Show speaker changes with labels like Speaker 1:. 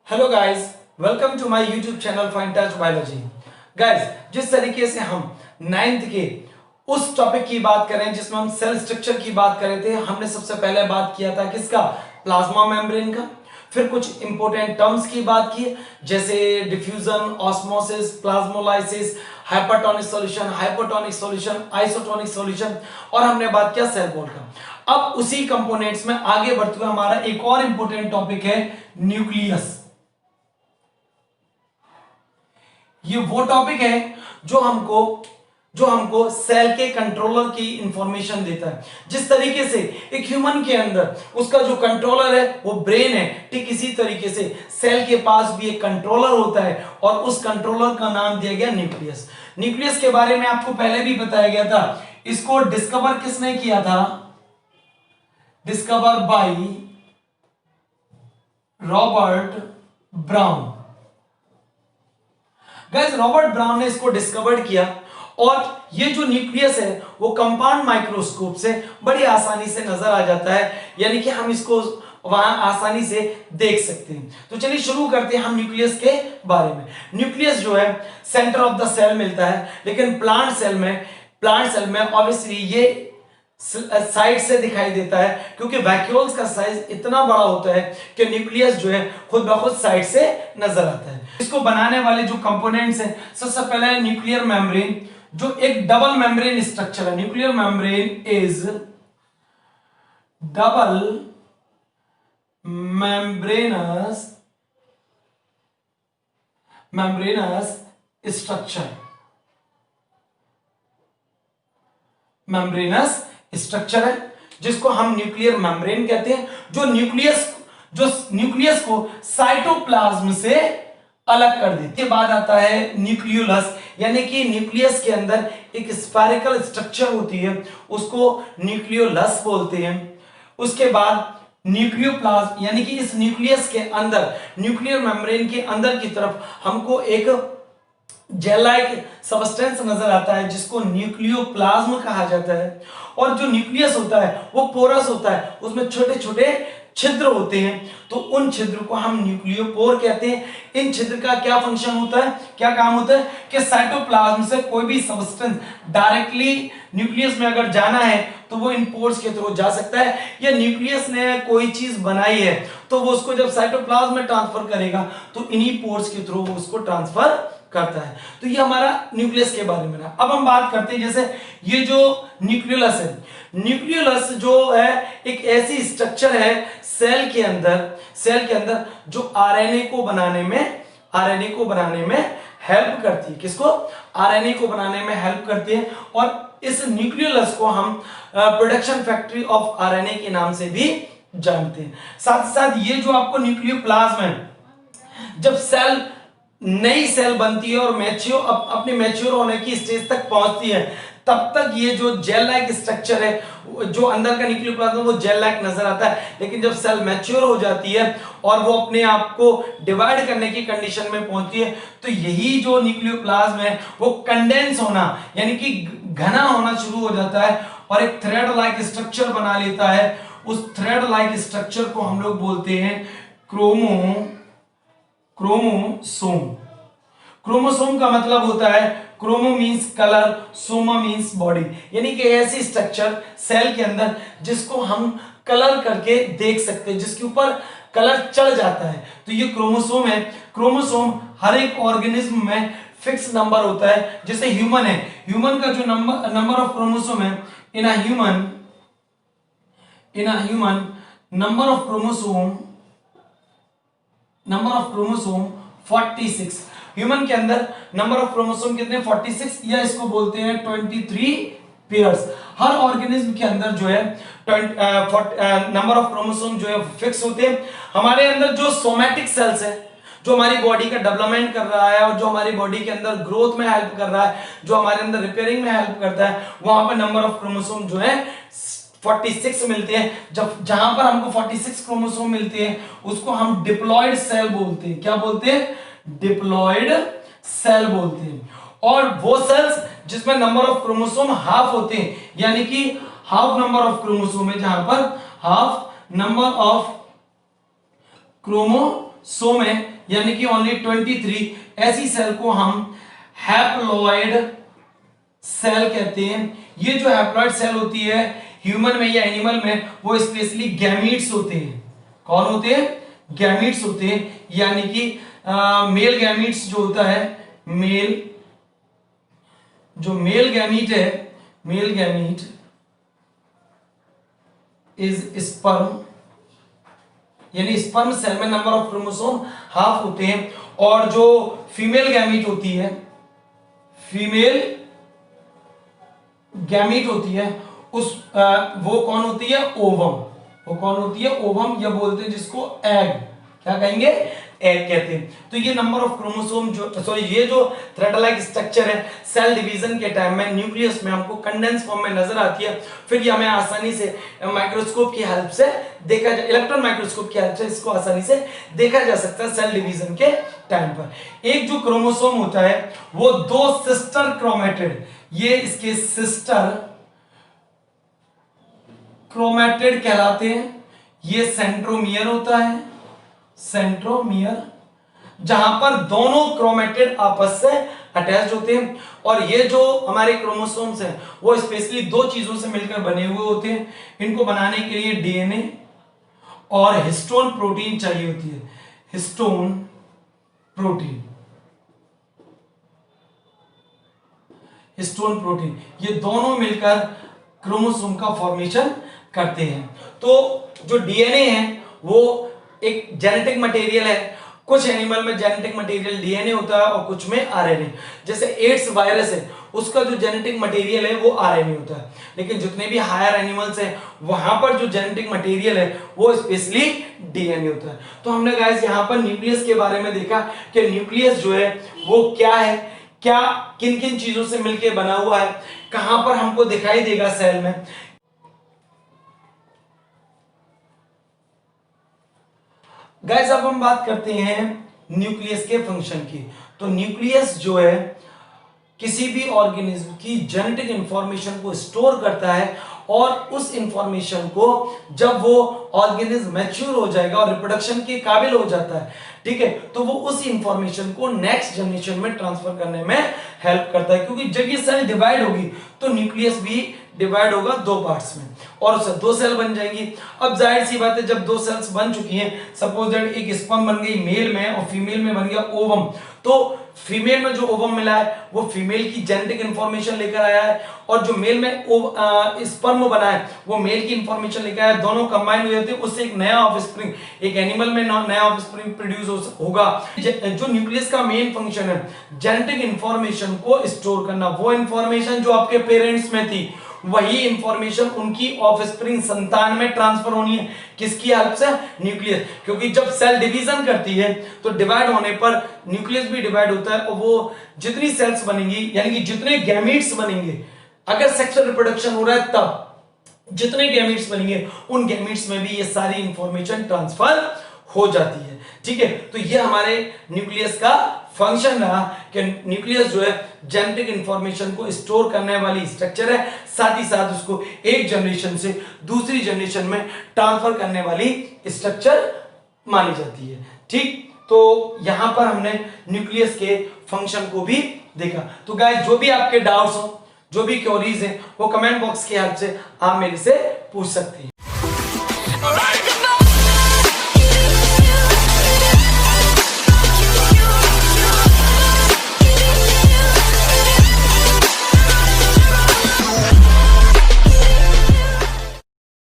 Speaker 1: Hello guys, welcome to my YouTube channel fine touch biology. Guys, जिस तरीके से हम नाइन्थ के उस टॉपिक की बात करें जिसमें हम सेल स्ट्रक्चर की बात कर रहे थे, हमने सबसे पहले बात किया था किसका? प्लाज्मा मेम्ब्रेन का। फिर कुछ इंपॉर्टेंट टर्म्स की बात की जैसे diffusion, osmosis, plasmolysis, hypertonic solution, hypotonic solution, isotonic solution, और हमने बात किया सेल वॉल का। अब उसी कंपोनेंट्स में आगे बढ़ते हुए हमारा एक और इंपॉर्टेंट टॉपिक है न्यूक्लियस। ये वो टॉपिक है जो हमको सेल के कंट्रोलर की इंफॉर्मेशन देता है। जिस तरीके से एक ह्यूमन के अंदर उसका जो कंट्रोलर है वो ब्रेन है, ठीक इसी तरीके से सेल के पास भी एक कंट्रोलर होता है और उस कंट्रोलर का नाम दिया गया न्यूक्लियस। न्यूक्लियस के बारे में आपको पहले भी बताया गया था। इसको डिस्कवर किसने किया था? Discover by Robert brown. Guys, Robert brown ने इसको डिस्कवर्ड किया और ये जो न्यूक्लियस है वो कंपाउंड माइक्रोस्कोप से बड़ी आसानी से नजर आ जाता है, यानी कि हम इसको वहां आसानी से देख सकते हैं। तो चलिए शुरू करते हैं हम न्यूक्लियस के बारे में। न्यूक्लियस जो है सेंटर ऑफ द सेल मिलता है, लेकिन प्लांट सेल में ऑब्वियसली ये साइड से दिखाई देता है क्योंकि वैक्यूल्स का साइज इतना बड़ा होता है कि न्यूक्लियस जो है खुद ब खुद साइड से नजर आता है। इसको बनाने वाले जो कंपोनेंट्स हैं, सबसे पहले है न्यूक्लियर मेम्ब्रेन, जो एक डबल मेम्ब्रेन स्ट्रक्चर है। Nuclear membrane is double membranous structure है जिसको हम न्यूक्लियर मेम्ब्रेन कहते हैं, जो न्यूक्लियस को साइटोप्लाज्म से अलग कर देती है। के बाद आता है न्यूक्लियोलस, यानी कि न्यूक्लियस के अंदर एक स्फेरिकल स्ट्रक्चर होती है, उसको न्यूक्लियोलस बोलते हैं। उसके बाद न्यूक्लियोप्लाज्म, यानी कि इस न्यूक्लियस के अंदर, न्यूक्लियर मेम्ब्रेन के अंदर की तरफ हमको एक जेल लाइक सब्सटेंस नजर आता है जिसको न्यूक्लियोप्लाज्म कहा जाता है। और जो न्यूक्लियस होता है वो पोरस होता है, उसमें छोटे छोटे छिद्र होते हैं, तो उन छिद्र को हम न्यूक्लियोपोर कहते हैं। इन छिद्र का क्या फंक्शन होता है, क्या काम होता है कि साइटोप्लाज्म से कोई भी सब्सटेंस डायरेक्टली न्यूक्लियस में अगर जाना है तो वो इन पोर्स के थ्रू जा सकता है, या न्यूक्लियस ने कोई चीज बनाई है तो वो उसको जब साइटोप्लाज्म में ट्रांसफर करेगा तो इन्हीं पोर्स के थ्रू वो उसको ट्रांसफर करता है। तो ये हमारा न्यूक्लियस के बारे में रहा। अब हम बात करते हैं जैसे ये जो न्यूक्लियोलस है, न्यूक्लियोलस जो है एक ऐसी स्ट्रक्चर है सेल के अंदर जो आरएनए को बनाने में हेल्प करती है। किसको? आरएनए को बनाने में हेल्प करती है। और इस न्यूक्लियोलस को हम प्रोडक्शन फैक्ट्री ऑफ आरएनए के नाम से भी जानते हैं। साथ ही साथ ये जो आपको न्यूक्लियोप्लाज्म है, जब नई सेल बनती है और अपने मैच्योर होने की स्टेज तक पहुंचती है, तब तक ये जो जेल लाइक स्ट्रक्चर है, जो अंदर का न्यूक्लियोप्लाज्म वो जेल लाइक नजर आता है। लेकिन जब सेल मैच्योर हो जाती है और वो अपने आप को डिवाइड करने की कंडीशन में पहुंचती है, तो यही जो न्यूक्लियोप्लाज्म है वो कंडेंस होना, यानी कि घना होना शुरू हो जाता है और एक थ्रेड लाइक स्ट्रक्चर बना लेता है। उस थ्रेड लाइक स्ट्रक्चर को हम लोग बोलते हैं क्रोमोसोम। क्रोमोसोम का मतलब होता है, chromo means colour, soma means body, यानी कि ऐसी स्ट्रक्चर सेल के अंदर जिसको हम कलर करके देख सकते हैं, जिसके ऊपर कलर चढ़ जाता है, तो ये क्रोमोसोम है। क्रोमोसोम हर एक ऑर्गेनिज्म में फिक्स नंबर होता है। जैसे ह्यूमन है, ह्यूमन का जो नंबर ऑफ क्रोमोसोम है in a human number of chromosome 46। Human के अंदर नंबर ऑफ क्रोमोसोम कितने? 46, या इसको बोलते हैं 23 पेयर्स। हर ऑर्गेनिज्म के अंदर जो है नंबर ऑफ क्रोमोसोम जो है फिक्स होते हैं। हमारे अंदर जो सोमैटिक सेल्स है, जो हमारी बॉडी का डेवलपमेंट कर रहा है और जो हमारी बॉडी के अंदर ग्रोथ में हेल्प कर रहा है, जो हमारे अंदर रिपेयरिंग में हेल्प करता है, वहां पर नंबर ऑफ क्रोमोसोम जो है 46 मिलते हैं। जहां पर हमको 46 क्रोमोसोम मिलते हैं उसको हम डिप्लॉयड सेल बोलते हैं। क्या बोलते हैं? डिप्लॉयड सेल बोलते हैं। और वो सेल्स जिसमें नंबर ऑफ क्रोमोसोम हाफ होते हैं, यानी कि हाफ नंबर ऑफ क्रोमोसोम है, जहां पर half number of chromosome chromosome है, यानी कि ओनली 23 ऐसी सेल को हम हैप्लॉइड सेल कहते हैं। ये जो हैप्लॉइड सेल होती है ह्यूमन में या एनिमल में, वो स्पेशली गैमीट्स होते हैं। कौन होते हैं? गैमीट्स होते हैं, यानी कि मेल गैमीट्स जो होता है, मेल गैमीट है, मेल गैमीट इज स्पर्म, यानी स्पर्म सेल में नंबर ऑफ क्रोमोसोम हाफ होते हैं। और जो फीमेल गैमीट होती है, फीमेल गैमीट होती है उस वो कौन होती है? ओवम। वो कौन होती है? ओवम, या बोलते हैं जिसको एग। क्या कहेंगे? एग कहते हैं। तो ये नंबर ऑफ क्रोमोसोम ये जो थ्रेड लाइक स्ट्रक्चर है सेल डिवीजन के टाइम में न्यूक्लियस में हमको कंडेंस फॉर्म में नजर आती है। फिर ये हमें आसानी से माइक्रोस्कोप की हेल्प से देखा जा, इलेक्ट्रॉन माइक्रोस्कोप की हेल्प से इसको आसानी से देखा जा सकता है सेल डिवीजन के टाइम पर। एक जो क्रोमोसोम होता है वो दो सिस्टर क्रोमेटिड, ये इसके सिस्टर क्रोमेटिड कहलाते हैं। ये सेंट्रोमियर होता है, सेंट्रोमियर, जहां पर दोनों क्रोमेटिड आपस से अटैच होते हैं। और ये जो हमारे क्रोमोसोम्स हैं वो स्पेशली दो चीजों से मिलकर बने हुए होते हैं। इनको बनाने के लिए डीएनए और हिस्टोन प्रोटीन चाहिए होती है, हिस्टोन प्रोटीन, हिस्टोन प्रोटीन, ये दोनों मिलकर क्रोमोसोम का फॉर्मेशन करते हैं। तो जो डीएनए है वो एक जेनेटिक मटेरियल है। कुछ एनिमल में जेनेटिक मटेरियल डीएनए होता है और कुछ में आरएनए। जैसे एड्स वायरस है उसका जो जेनेटिक मटेरियल है वो आरएनए होता है, लेकिन जितने भी हायर एनिमल्स हैं वहां पर जो जेनेटिक मटेरियल है वो स्पेशली डीएनए होता है। तो हमने गाइस यहाँ पर न्यूक्लियस के बारे में देखा कि न्यूक्लियस जो है वो क्या है, क्या किन किन चीजों से मिलकर बना हुआ है, कहां पर हमको दिखाई देगा सेल में। गाइस अब हम बात करते हैं न्यूक्लियस के फंक्शन की। तो न्यूक्लियस जो है किसी भी ऑर्गेनिज्म की जेनेटिक इंफॉर्मेशन को स्टोर करता है, और उस इंफॉर्मेशन को जब वो ऑर्गेनिज्म मैच्योर हो जाएगा और रिप्रोडक्शन के काबिल हो जाता है, ठीक है, तो वो उस इंफॉर्मेशन को नेक्स्ट जनरेशन में ट्रांसफर करने में हेल्प करता है। क्योंकि जब ये सेल डिवाइड होगी तो न्यूक्लियस भी डिवाइड होगा दो पार्ट्स में और उससे दो सेल बन जाएंगी। अब जाहिर सी बात है जब दो सेल्स बन चुकी हैं, सपोज दैट एक स्पर्म बन गई मेल में और फीमेल में बन गया ओवम, तो फीमेल में जो ओवम मिला है वो फीमेल की जेनेटिक इंफॉर्मेशन लेकर आया है, और जो मेल में स्पर्म बना है वो मेल की इंफॉर्मेशन लेकर आया है। दोनों कंबाइन हो जाते हैं, उससे एक नया ऑफस्प्रिंग, एक एनिमल में नया ऑफस्प्रिंग प्रोड्यूस होगा। जो न्यूक्लियस का मेन फंक्शन है जेनेटिक इंफॉर्मेशन को स्टोर करना। वो इंफॉर्मेशन जो आपके पेरेंट्स में थी वही इंफॉर्मेशन उनकी ऑफस्प्रिंग संतान में ट्रांसफर होनी है। किसकी हेल्प से? न्यूक्लियस। क्योंकि जब सेल डिवीजन करती है तो डिवाइड होने पर न्यूक्लियस भी डिवाइड होता है, और वो जितनी सेल्स बनेंगी यानी कि जितने गैमीट्स बनेंगे, अगर सेक्सुअल रिप्रोडक्शन हो रहा है तब जितने गैमीट्स बनेंगे उन गैमीट्स में भी ये सारी इंफॉर्मेशन ट्रांसफर हो जाती है। ठीक है, तो ये हमारे न्यूक्लियस का फंक्शन रहा कि न्यूक्लियस जो है जेनेटिक इंफॉर्मेशन को स्टोर करने वाली स्ट्रक्चर है, साथ ही साथ उसको एक जनरेशन से दूसरी जनरेशन में ट्रांसफर करने वाली स्ट्रक्चर मानी जाती है। ठीक, तो यहां पर हमने न्यूक्लियस के फंक्शन को भी देखा। तो गाइस जो भी आपके डाउट्स हो, जो भी क्वेरीज हैं, वो कमेंट बॉक्स की हेल्प से आप मेरे से पूछ सकते हैं।